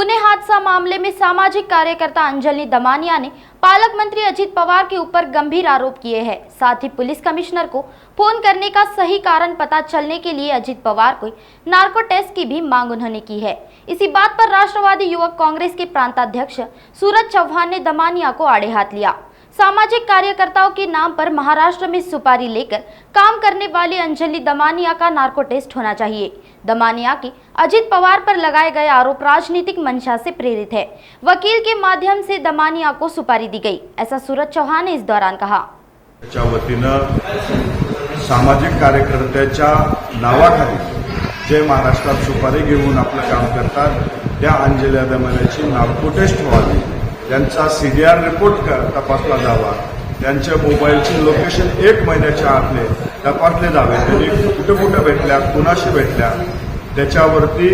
पुणे हादसा मामले में सामाजिक कार्यकर्ता अंजलि दमानिया ने पालक मंत्री अजित पवार के ऊपर गंभीर आरोप किए हैं। साथ ही पुलिस कमिश्नर को फोन करने का सही कारण पता चलने के लिए अजित पवार को नार्को टेस्ट की भी मांग उन्होंने की है। इसी बात पर राष्ट्रवादी युवक कांग्रेस के प्रांताध्यक्ष सूरज चौहान ने दमानिया को आड़े हाथ लिया। सामाजिक कार्यकर्ताओं के नाम पर महाराष्ट्र में सुपारी लेकर काम करने वाली अंजलि दमानिया का नार्को टेस्ट होना चाहिए। दमानिया की अजित पवार पर लगाए गए आरोप राजनीतिक मंशा से प्रेरित है। वकील के माध्यम से दमानिया को सुपारी दी गई, ऐसा सूरज चौहान ने इस दौरान कहा। च्या वतीनं सामाजिक कार्यकर्त्याच्या नावाखाली जे महाराष्ट्रात सुपारी घेऊन आपलं काम करतात त्या अंजली दमानियाची नार्को टेस्ट व्हावी, त्यांचा सीडीआर रिपोर्ट तपासला जावा, त्यांच्या मोबाईलचे लोकेशन 1 महिन्याच्या आतले तपासले जावे, त्यांनी कुठे कुठे भेटल्या, कुणाशी भेटल्या, त्याच्यावरती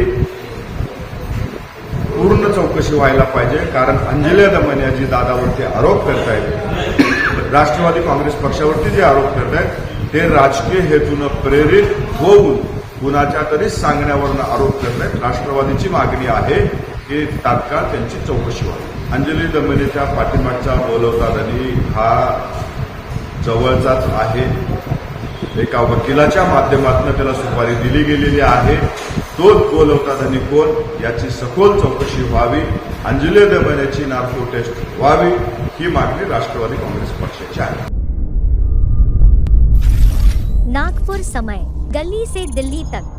पूर्ण चौकशी व्हायला पाहिजे। कारण अंजली दमानिया जी दादावरती आरोप करतायत, राष्ट्रवादी काँग्रेस पक्षावरती जे आरोप करतायत ते राजकीय हेतून प्रेरित होऊन कुणाच्या तरी सांगण्यावरून आरोप करतायत। राष्ट्रवादीची मागणी आहे की तात्काळ त्यांची चौकशी व्हावी। अंजली दमानियाच्या पाठीमागचा बोलवताधनी हा जवळचाच आहे। एका वकिलाच्या माध्यमातून त्याला सुपारी दिली गेलेली आहे। तोच बोलवताधनी कोण याची सखोल चौकशी व्हावी, अंजली दमानियाची नार्को टेस्ट व्हावी, ही मागणी राष्ट्रवादी काँग्रेस पक्षाची आहे। नागपुर समय, गली से दिल्ली तक।